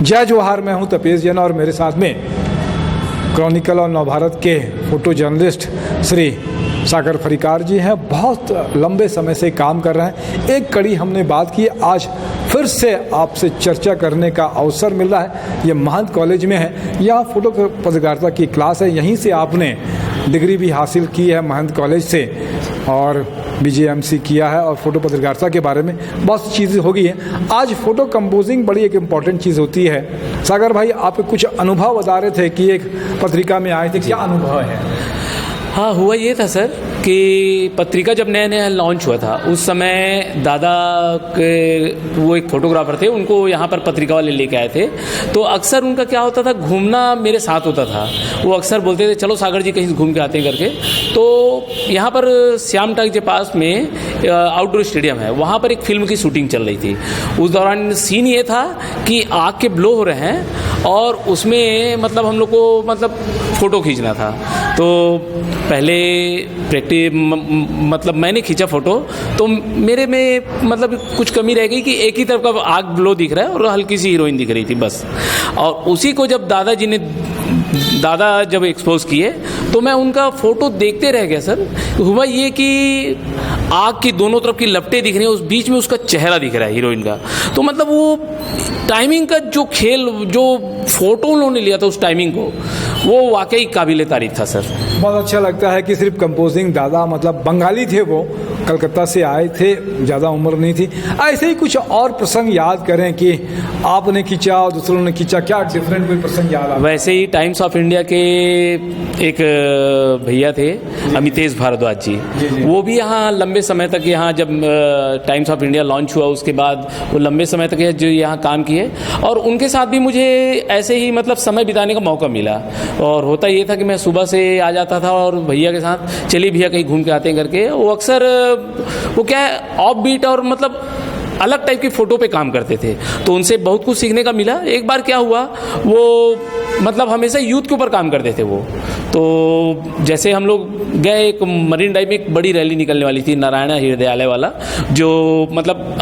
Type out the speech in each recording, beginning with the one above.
जय जोहार, मैं हूं तपेश जैन और मेरे साथ में क्रॉनिकल और नवभारत के फोटो जर्नलिस्ट श्री सागर फरीकार जी हैं। बहुत लंबे समय से काम कर रहे हैं। एक कड़ी हमने बात की, आज फिर से आपसे चर्चा करने का अवसर मिल रहा है। ये महंत कॉलेज में है, यहाँ फोटो पत्रकारिता की क्लास है। यहीं से आपने डिग्री भी हासिल की है महंत कॉलेज से, और BJMC किया है, और फोटो पत्रकारिता के बारे में बहुत सी चीज़ें हो गई हैं। आज फोटो कंपोजिंग बड़ी एक इम्पॉर्टेंट चीज़ होती है। सागर भाई, आप कुछ अनुभव बता रहे थे कि एक पत्रिका में आए थे, क्या अनुभव है? हाँ, हुआ ये था सर कि पत्रिका जब नया नया लॉन्च हुआ था, उस समय दादा के वो एक फोटोग्राफर थे, उनको यहाँ पर पत्रिका वाले लेके आए थे। तो अक्सर उनका क्या होता था, घूमना मेरे साथ होता था। वो अक्सर बोलते थे चलो सागर जी कहीं घूम के आते हैं करके। तो यहाँ पर श्याम टाक के पास में आउटडोर स्टेडियम है, वहाँ पर एक फिल्म की शूटिंग चल रही थी। उस दौरान सीन ये था कि आग के ब्लो हो रहे हैं और उसमें मतलब हम लोग को मतलब फ़ोटो खींचना था। तो पहले मतलब मैंने खींचा फ़ोटो, तो मेरे में मतलब कुछ कमी रह गई कि एक ही तरफ का आग ब्लो दिख रहा है और हल्की सी हीरोइन दिख रही थी बस। और उसी को जब दादा जब एक्सपोज किए तो मैं उनका फ़ोटो देखते रह गया सर। हुआ ये कि आग की दोनों तरफ की लपटें दिख रही हैं, उस बीच में उसका चेहरा दिख रहा है हीरोइन का। तो मतलब वो टाइमिंग का जो खेल, जो फ़ोटो उन्होंने लिया था उस टाइमिंग को, वो वाकई काबिल तारीफ था सर। बहुत अच्छा लगता है कि सिर्फ कंपोजिंग दादा मतलब बंगाली थे, वो कलकत्ता से आए थे, ज़्यादा उम्र नहीं थी। ऐसे ही कुछ और प्रसंग याद करें कि आपने खींचा और दूसरों ने खींचा, क्या डिफरेंट कोई प्रसंग याद आता? वैसे ही टाइम्स ऑफ इंडिया के एक भैया थे अमितेश भारद्वाज जी, वो भी यहाँ लंबे समय तक, यहाँ जब टाइम्स ऑफ इंडिया लॉन्च हुआ उसके बाद वो लंबे समय तक जो यहाँ काम किए, और उनके साथ भी मुझे ऐसे ही मतलब समय बिताने का मौका मिला। और होता ये था कि मैं सुबह से आ जाता था और भैया के साथ चलिए भैया कहीं घूम के आते हैं करके। वो अक्सर वो क्या है, ऑफ बीट और मतलब अलग टाइप की फ़ोटो पे काम करते थे, तो उनसे बहुत कुछ सीखने का मिला। एक बार क्या हुआ, वो मतलब हमेशा यूथ के ऊपर काम करते थे वो। तो जैसे हम लोग गए, एक मरीन ड्राइव में एक बड़ी रैली निकलने वाली थी, नारायणा हृदयालय वाला, जो मतलब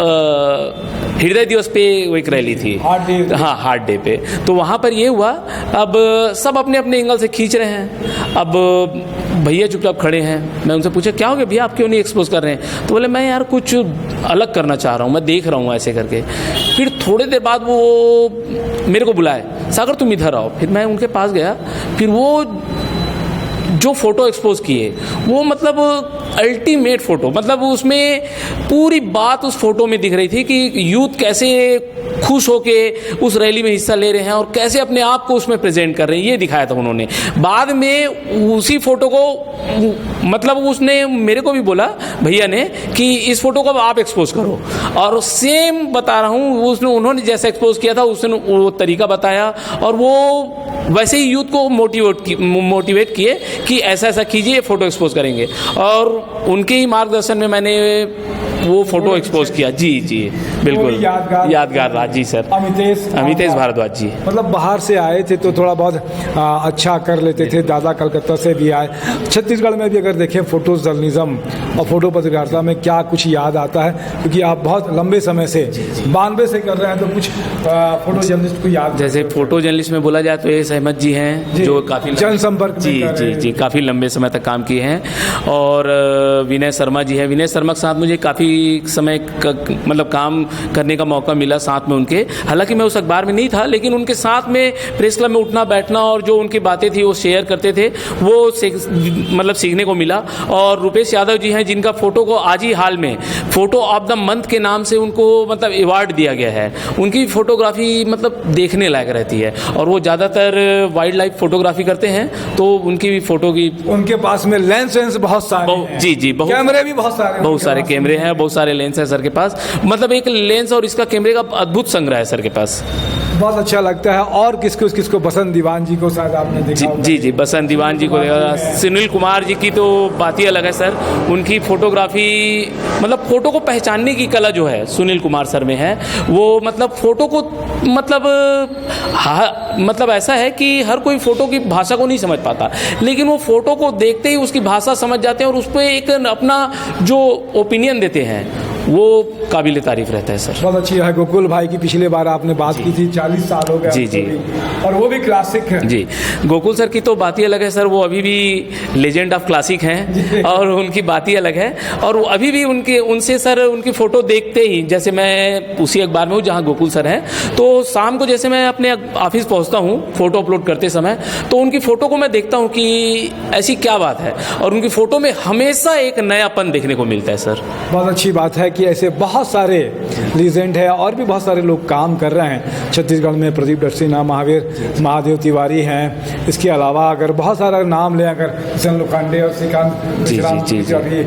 हृदय दिवस पे वो एक रैली थी, हाँ हार्ट डे पे। तो वहाँ पर ये हुआ, अब सब अपने अपने एंगल से खींच रहे हैं। अब भैया चुपचाप खड़े हैं। मैं उनसे पूछा क्या हो गया भैया, आप क्यों नहीं एक्सपोज कर रहे हैं? तो बोले मैं यार कुछ अलग करना चाह रहा हूँ, मैं देख रहा हूँ ऐसे करके। फिर थोड़ी देर बाद वो मेरे को बुलाए, सागर तुम इधर आओ। फिर मैं उनके पास गया, फिर वो जो फ़ोटो एक्सपोज किए वो मतलब अल्टीमेट फ़ोटो, मतलब उसमें पूरी बात उस फोटो में दिख रही थी कि यूथ कैसे खुश होके उस रैली में हिस्सा ले रहे हैं और कैसे अपने आप को उसमें प्रेजेंट कर रहे हैं, ये दिखाया था उन्होंने। बाद में उसी फ़ोटो को मतलब उसने मेरे को भी बोला भैया ने कि इस फ़ोटो को आप एक्सपोज करो, और सेम बता रहा हूँ, उसने उन्होंने जैसा एक्सपोज किया था उसने वो तरीका बताया, और वो वैसे ही यूथ को मोटिवेट किए कि ऐसा ऐसा कीजिए, फ़ोटो एक्सपोज करेंगे। और उनके ही मार्गदर्शन में मैंने वो फ़ोटो एक्सपोज किया। जी जी बिल्कुल यादगार रहा। जी सर, अमितेश भारद्वाज जी मतलब बाहर से आए थे तो थोड़ा बहुत अच्छा कर लेते थे। दादा कलकत्ता से भी आए। छत्तीसगढ़ में भी अगर देखें फोटो जर्नलिज्म और फोटो पत्रकारिता में क्या कुछ याद आता है, क्योंकि आप बहुत लंबे समय से 92 से कर रहे हैं, तो कुछ फोटो जर्नलिस्ट को याद? जैसे फोटो जर्नलिस्ट में बोला जाए तो एस अहमद जी हैं, जो काफ़ी जनसंपर्क जी काफ़ी लंबे समय तक काम किए हैं। और विनय शर्मा जी हैं। विनय शर्मा के साथ मुझे काफ़ी समय मतलब काम करने का मौका मिला साथ में उनके। हालांकि मैं उस अखबार में नहीं था, लेकिन उनके साथ में प्रेस क्लब में उठना बैठना और जो उनकी बातें थी वो शेयर करते थे, वो मतलब सीखने को मिला। और रुपेश यादव जी हैं, जिनका फ़ोटो को आज ही हाल में फ़ोटो ऑफ द मंथ के नाम से उनको मतलब अवार्ड दिया गया है। उनकी फ़ोटोग्राफी मतलब देखने लायक रहती है, और वो ज़्यादातर वाइल्ड लाइफ फोटोग्राफी करते हैं, तो उनकी भी फ़ोटो की उनके पास में लेंस बहुत सारे हैं। जी कैमरे भी बहुत सारे कैमरे हैं, बहुत सारे लेंस है सर के पास। मतलब एक लेंस और इसका कैमरे का अद्भुत संग्रह है सर के पास। बहुत अच्छा लगता है। और किसको बसंत दीवान जी को शायद आपने देखा? जी बसंत दीवान जी को देखा। सुनील कुमार जी की तो बात ही अलग है सर। उनकी फोटोग्राफी मतलब फ़ोटो को पहचानने की कला जो है सुनील कुमार सर में है। वो मतलब फ़ोटो को मतलब ऐसा है कि हर कोई फ़ोटो की भाषा को नहीं समझ पाता, लेकिन वो फ़ोटो को देखते ही उसकी भाषा समझ जाते हैं और उस पर एक अपना जो ओपिनियन देते हैं वो काबिल तारीफ रहता है सर। बहुत अच्छी है। गोकुल भाई की पिछले बार आपने बात की थी, 40 साल हो गए जी, आपको जी। भी, और वो भी क्लासिक है। जी, गोकुल सर की तो बात ही अलग है सर, वो अभी भी लेजेंड ऑफ क्लासिक हैं और उनकी बात ही अलग है। और वो अभी भी उनसे सर उनकी फ़ोटो देखते ही, जैसे मैं उसी अखबार में हूँ जहाँ गोकुल सर हैं, तो शाम को जैसे मैं अपने ऑफिस पहुँचता हूँ फ़ोटो अपलोड करते समय, तो उनकी फ़ोटो को मैं देखता हूँ कि ऐसी क्या बात है, और उनकी फ़ोटो में हमेशा एक नयापन देखने को मिलता है सर। बहुत अच्छी बात है कि ऐसे बहुत सारे लीजेंड है और भी बहुत सारे लोग काम कर रहे हैं छत्तीसगढ़ में। प्रदीप डरसिन्हा, महादेव तिवारी हैं। इसके अलावा अगर बहुत सारा नाम लें, अगर सन लोखंडे और श्रीकांत मिश्रा की जो अभी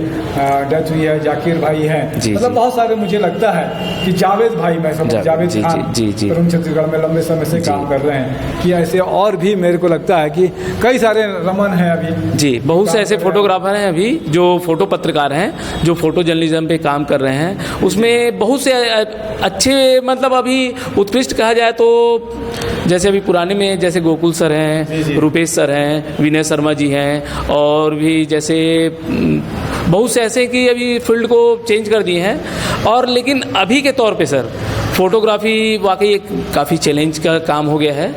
डेथ हुई है, जाकिर भाई हैं, मतलब बहुत सारे, मुझे लगता है कि जावेद भाई, मैं समझ जावेद खान तरुण छत्तीसगढ़ में लंबे समय से काम कर रहे हैं, कि ऐसे और भी मेरे को लगता है कि कई सारे रमन हैं अभी। जी, बहुत से ऐसे फोटोग्राफर हैं अभी जो फोटो पत्रकार हैं, जो फोटो जर्नलिज्म पे काम कर रहे हैं। उसमें बहुत से अच्छे, मतलब अभी उत्कृष्ट कहा जाए तो जैसे अभी पुराने में जैसे गोकुल सर हैं, रुपेश सर हैं, विनय शर्मा जी हैं, और भी जैसे बहुत से ऐसे कि अभी फील्ड को चेंज कर दिए हैं। और लेकिन अभी के तौर पे सर फोटोग्राफी वाकई एक काफ़ी चैलेंज का काम हो गया है।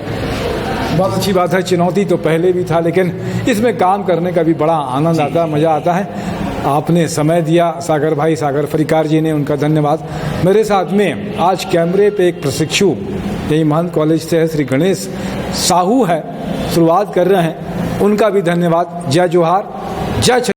बहुत अच्छी बात है। चुनौती तो पहले भी था, लेकिन इसमें काम करने का भी बड़ा आनंद आता है, मज़ा आता है। आपने समय दिया सागर भाई, सागर फरीकार जी ने, उनका धन्यवाद। मेरे साथ में आज कैमरे पे एक प्रशिक्षु यही महंत कॉलेज से है, श्री गणेश साहू है, शुरुआत कर रहे हैं, उनका भी धन्यवाद। जय जोहार, जय